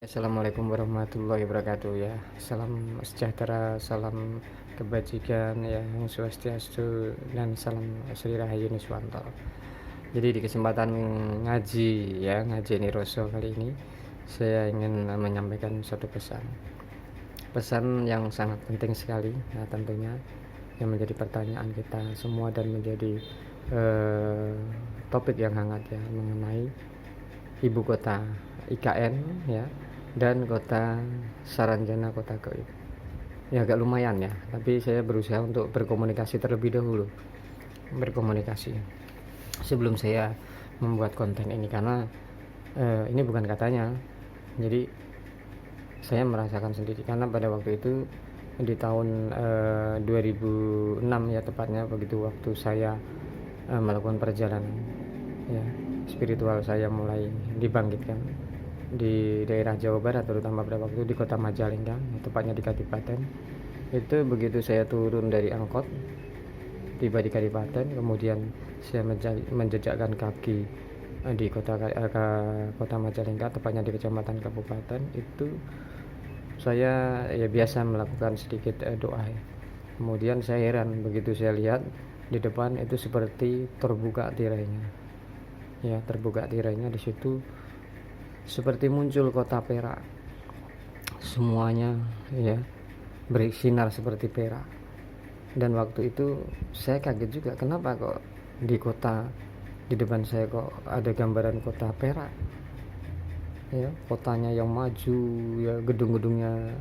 Assalamualaikum warahmatullahi wabarakatuh ya. Salam sejahtera, salam kebajikan ya, Om Swastiastu dan salam Sri Rahayu Niswantoro. Jadi di kesempatan ngaji ini Roso kali ini saya ingin menyampaikan suatu pesan yang sangat penting sekali ya, tentunya yang menjadi pertanyaan kita semua dan menjadi topik yang hangat ya, mengenai ibu kota IKN ya dan kota Saranjana, kota Gaib. Ya agak lumayan ya, tapi saya berusaha untuk berkomunikasi terlebih dahulu. Sebelum saya membuat konten ini, karena ini bukan katanya. Jadi saya merasakan sendiri, karena pada waktu itu di tahun 2006 ya tepatnya, begitu waktu saya melakukan perjalanan ya spiritual, saya mulai dibangkitkan di daerah Jawa Barat, terutama pada waktu di kota Majalengka, tepatnya di Kadipaten. Itu begitu saya turun dari angkot, tiba di Kadipaten, kemudian saya menjejakkan kaki di kota Majalengka, tepatnya di kecamatan Kabupaten. Itu saya ya biasa melakukan sedikit doa ya. Kemudian saya heran begitu saya lihat di depan itu seperti terbuka tirainya ya, di situ seperti muncul kota Perak, semuanya ya bersinar seperti perak. Dan waktu itu saya kaget juga, kenapa kok di depan saya kok ada gambaran kota Perak ya, kotanya yang maju ya, gedung-gedungnya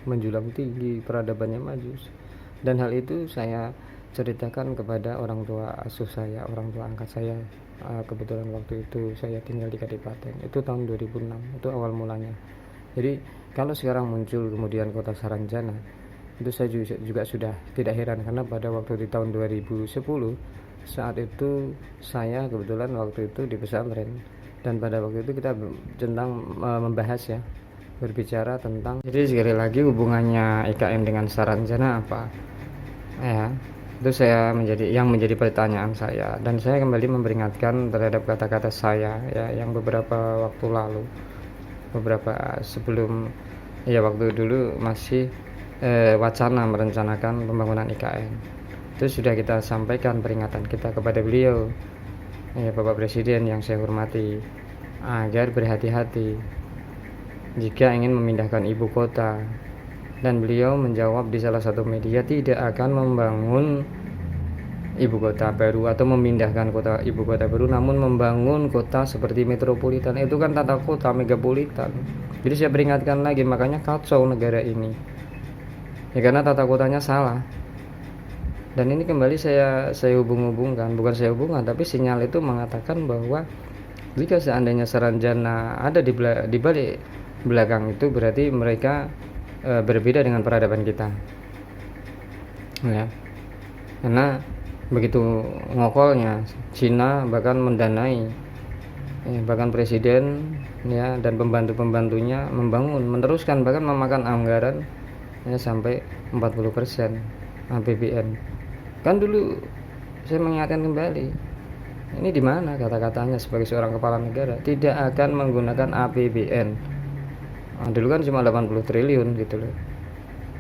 menjulang tinggi, peradabannya maju. Dan hal itu saya ceritakan kepada orang tua asuh saya, orang tua angkat saya. Kebetulan waktu itu saya tinggal di Kadipaten, itu tahun 2006, itu awal mulanya. Jadi kalau sekarang muncul kemudian kota Saranjana, itu saya juga sudah tidak heran, karena pada waktu di tahun 2010 saat itu saya kebetulan waktu itu di pesantren, dan pada waktu itu kita membahas ya, berbicara tentang, jadi sekali lagi hubungannya IKN dengan Saranjana apa ya, itu menjadi pertanyaan saya. Dan saya kembali memperingatkan terhadap kata-kata saya ya, yang beberapa waktu lalu, sebelum ya, waktu dulu masih wacana merencanakan pembangunan IKN, itu sudah kita sampaikan peringatan kita kepada beliau ya, Bapak Presiden yang saya hormati, agar berhati-hati jika ingin memindahkan ibu kota. Dan beliau menjawab di salah satu media, tidak akan membangun ibu kota baru atau memindahkan ibu kota baru, namun membangun kota seperti metropolitan. Itu kan tata kota megapolitan. Jadi saya peringatkan lagi, makanya kacau negara ini ya, karena tata kotanya salah. Dan ini kembali saya hubungkan, bukan saya hubungkan, tapi sinyal itu mengatakan bahwa jika seandainya Saranjana ada di balik belakang itu, berarti mereka berbeda dengan peradaban kita ya, karena begitu ngokolnya Cina bahkan mendanai bahkan presiden ya dan pembantu-pembantunya meneruskan bahkan memakan anggaran ya, sampai 40% APBN. Kan dulu saya mengingatkan kembali, ini di mana kata-katanya sebagai seorang kepala negara tidak akan menggunakan APBN. Dulu kan cuma 80 triliun gitu loh,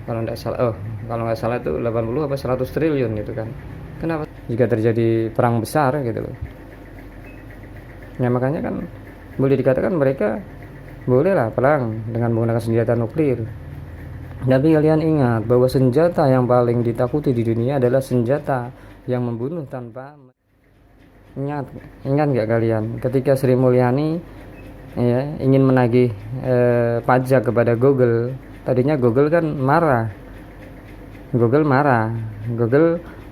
kalau nggak salah itu 80 apa 100 triliun gitu kan. Kenapa jika terjadi perang besar gitu loh ya, makanya kan boleh dikatakan mereka bolehlah perang dengan menggunakan senjata nuklir. Tapi kalian ingat bahwa senjata yang paling ditakuti di dunia adalah senjata yang membunuh tanpa. Ingat nggak kalian ketika Sri Mulyani ya ingin menagih pajak kepada Google. Tadinya Google kan marah, Google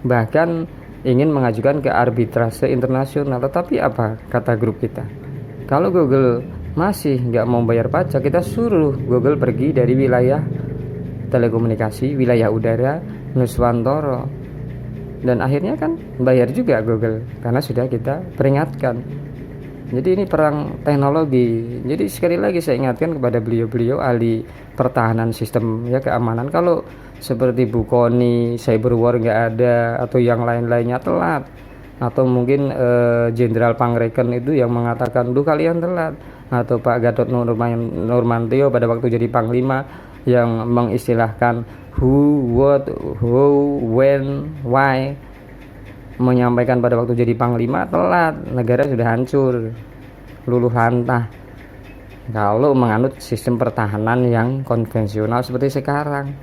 bahkan ingin mengajukan ke arbitrase internasional. Tetapi apa kata grup kita? Kalau Google masih nggak mau bayar pajak, kita suruh Google pergi dari wilayah telekomunikasi, wilayah udara Nuswantoro. Dan akhirnya kan bayar juga Google, karena sudah kita peringatkan. Jadi ini perang teknologi. Jadi sekali lagi saya ingatkan kepada beliau ahli pertahanan sistem ya, keamanan. Kalau seperti Bu Koni, cyber war nggak ada, atau yang lain-lainnya telat, atau mungkin Jenderal Pangreken itu yang mengatakan, kalian telat. atau Pak Gatot Nurmantio pada waktu jadi Panglima yang mengistilahkan who, what, who, when, why, menyampaikan pada waktu jadi Panglima telat, negara sudah hancur, luluh lantah kalau menganut sistem pertahanan yang konvensional seperti sekarang.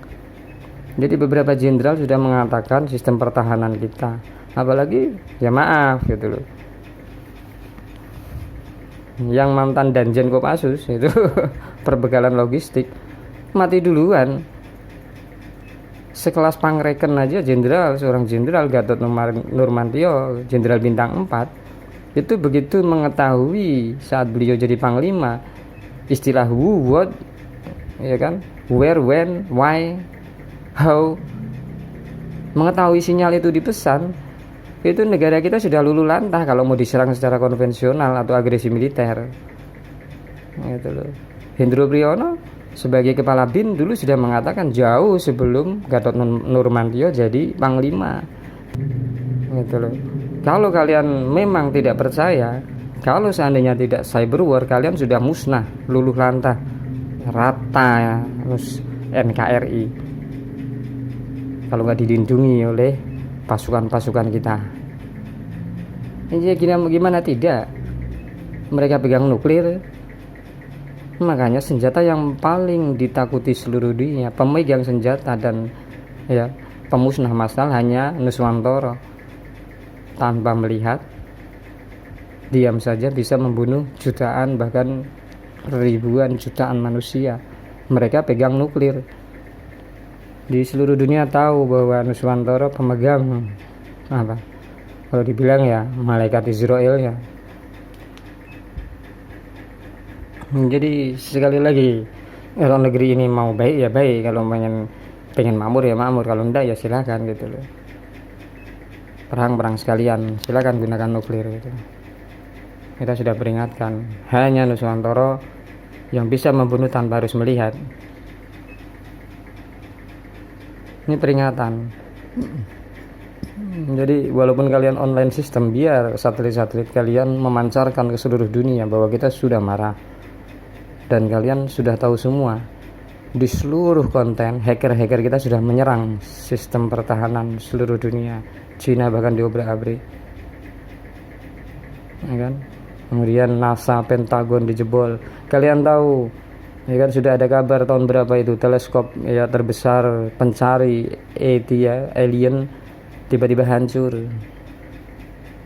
Jadi beberapa jenderal sudah mengatakan sistem pertahanan kita, apalagi ya maaf gitu loh, yang mantan Danjen Kopassus itu perbekalan logistik mati duluan. Sekelas Pangreken aja jenderal, seorang jenderal Gatot Nurmantio, jenderal bintang 4, itu begitu mengetahui saat beliau jadi Panglima istilah who, what, ya kan, where, when, why, how, mengetahui sinyal itu dipesan, itu negara kita sudah luluh lantah kalau mau diserang secara konvensional atau agresi militer. Gitu loh. Hendro Priyono sebagai kepala BIN dulu sudah mengatakan jauh sebelum Gatot Nurmantio jadi Panglima. Gitu loh. Kalau kalian memang tidak percaya, kalau seandainya tidak cyber war, kalian sudah musnah, luluh lantah, rata ya, NKRI. Kalau nggak dilindungi oleh pasukan-pasukan kita. Ini gimana tidak? Mereka pegang nuklir. Makanya senjata yang paling ditakuti seluruh dunia, pemegang senjata dan ya pemusnah massal hanya Nuswantoro. Tanpa melihat, diam saja bisa membunuh jutaan bahkan ribuan jutaan manusia. Mereka pegang nuklir. Di seluruh dunia tahu bahwa Nuswantoro pemegang apa? Kalau dibilang ya malaikat Israel ya. Jadi sekali lagi, kalau negeri ini mau baik ya baik, kalau pengen makmur ya makmur, kalau enggak ya silakan gitu loh. Perang sekalian, silakan gunakan nuklir gitu. Kita sudah peringatkan, hanya Nuswantoro yang bisa membunuh tanpa harus melihat. Ini peringatan. Jadi walaupun kalian online system, biar satelit-satelit kalian memancarkan ke seluruh dunia bahwa kita sudah marah. Dan kalian sudah tahu semua, di seluruh konten hacker-hacker kita sudah menyerang sistem pertahanan seluruh dunia. Cina bahkan diobrak-abrik, ya kan? Kemudian NASA, Pentagon dijebol. Kalian tahu, ya kan, sudah ada kabar tahun berapa itu teleskop ya terbesar pencari ET ya, alien tiba-tiba hancur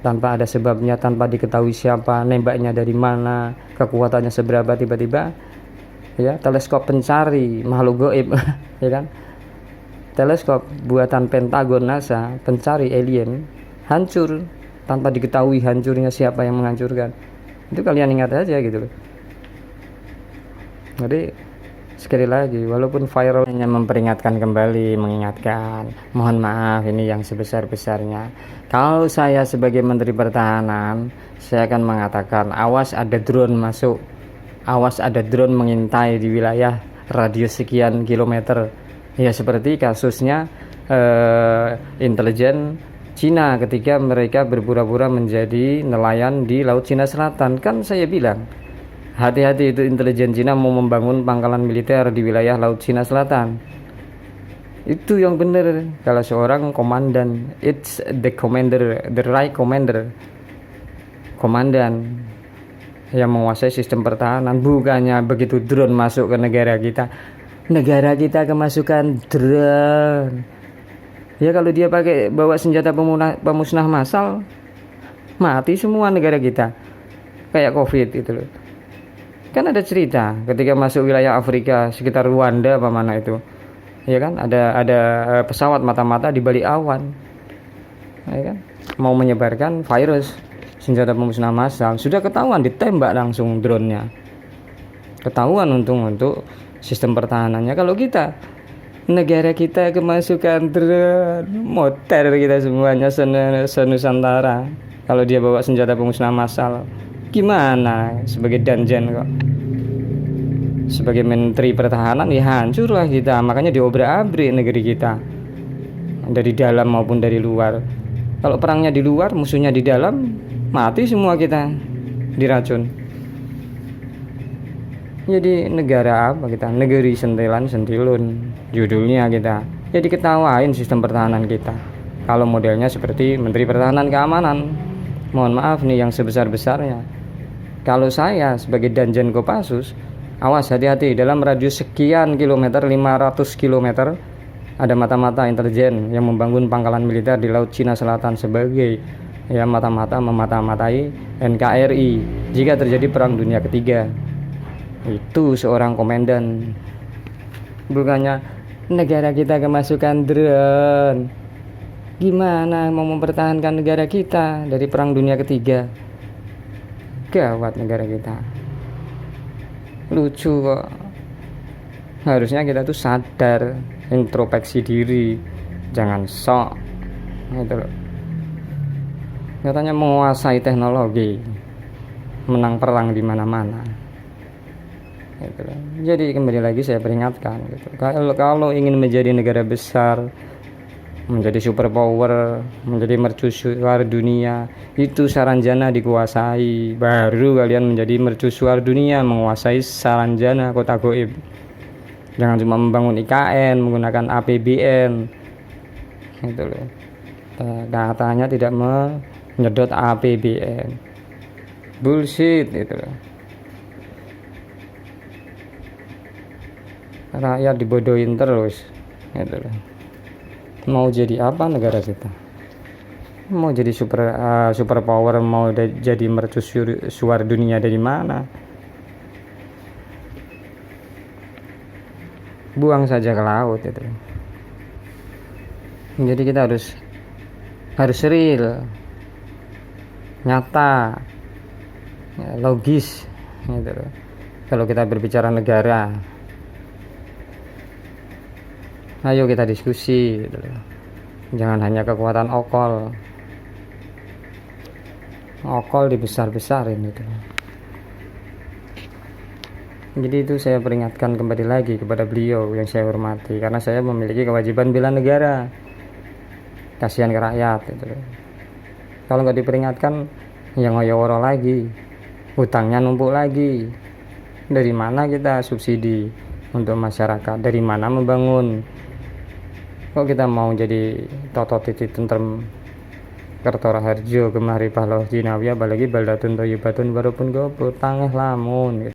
tanpa ada sebabnya, tanpa diketahui siapa, nembaknya dari mana, kekuatannya seberapa, tiba-tiba ya teleskop pencari makhluk gaib ya kan, teleskop buatan Pentagon, NASA, pencari alien hancur tanpa diketahui hancurnya siapa yang menghancurkan. Itu kalian ingat aja gitu loh. Jadi sekali lagi, walaupun viral, hanya memperingatkan kembali, mengingatkan, mohon maaf ini yang sebesar-besarnya. Kalau saya sebagai Menteri Pertahanan, saya akan mengatakan awas ada drone masuk, awas ada drone mengintai di wilayah radius sekian kilometer. Ya seperti kasusnya intelijen Cina ketika mereka berpura-pura menjadi nelayan di Laut Cina Selatan. Kan saya bilang, hati-hati, itu intelijen Cina mau membangun pangkalan militer di wilayah Laut Cina Selatan. Itu yang benar. Kalau seorang komandan, it's the commander, the right commander, komandan yang menguasai sistem pertahanan. Bukannya begitu drone masuk ke negara kita kemasukan drone. Ya kalau dia bawa senjata pemusnah massal, mati semua negara kita. Kayak COVID itu loh. Kan ada cerita ketika masuk wilayah Afrika sekitar Rwanda apa mana itu, ya kan, ada pesawat mata-mata di balik awan, ya kan, mau menyebarkan virus senjata pemusnah massal. Sudah ketahuan, ditembak langsung drone-nya. Ketahuan untuk sistem pertahanannya. Kalau kita, negara kita kemasukan drone, motor kita semuanya senusantara. Kalau dia bawa senjata pemusnah massal, gimana sebagai danjen kok, sebagai Menteri Pertahanan ya hancurlah kita. Makanya diobrak-abrik negeri kita dari dalam maupun dari luar. Kalau perangnya di luar, musuhnya di dalam, mati semua kita diracun. Jadi negara apa kita? Negeri sentilan sentilun judulnya kita. Jadi ketawain sistem pertahanan kita. Kalau modelnya seperti Menteri Pertahanan Keamanan. Mohon maaf nih yang sebesar-besarnya. Kalau saya sebagai Danjen Kopassus, awas hati-hati dalam radius sekian kilometer, 500 kilometer, ada mata-mata intelijen yang membangun pangkalan militer di Laut Cina Selatan sebagai mata-mata memata-matai NKRI jika terjadi perang dunia ketiga. Itu seorang komandan. Bukannya negara kita kemasukan drone. Gimana mau mempertahankan negara kita dari perang dunia ketiga? Gawat negara kita. Lucu kok. Harusnya kita tuh sadar, introspeksi diri, jangan sok. Gitu loh. Katanya menguasai teknologi, menang perang di mana-mana. Gitu loh. Jadi kembali lagi saya peringatkan, gitu. Kalau ingin menjadi negara besar, menjadi superpower, menjadi mercusuar dunia, itu Saranjana dikuasai, baru kalian menjadi mercusuar dunia, menguasai Saranjana kota goib. Jangan cuma membangun IKN menggunakan APBN, gitu loh. Katanya tidak menyedot APBN, bullshit itu loh. Rakyat dibodohin terus, gitu loh. Mau jadi apa negara kita? Mau jadi super power, mau jadi mercusuar dunia dari mana? Buang saja ke laut itu. Jadi kita harus real, nyata, logis, gitu loh. Kalau kita berbicara negara, ayo kita diskusi, gitu loh. Jangan hanya kekuatan okol dibesar-besarin gitu. Jadi itu saya peringatkan kembali lagi kepada beliau yang saya hormati, karena saya memiliki kewajiban bela negara, kasihan ke rakyat gitu. Kalau nggak diperingatkan ya ngoyo-woro lagi, hutangnya numpuk lagi. Dari mana kita subsidi untuk masyarakat, dari mana membangun? Kok kita mau jadi toto titik tentrem Kertora Harjo Gemari Pahlaw Jinawi, apalagi baldatun toyibatun walaupun gopur tangeh lamun gitu.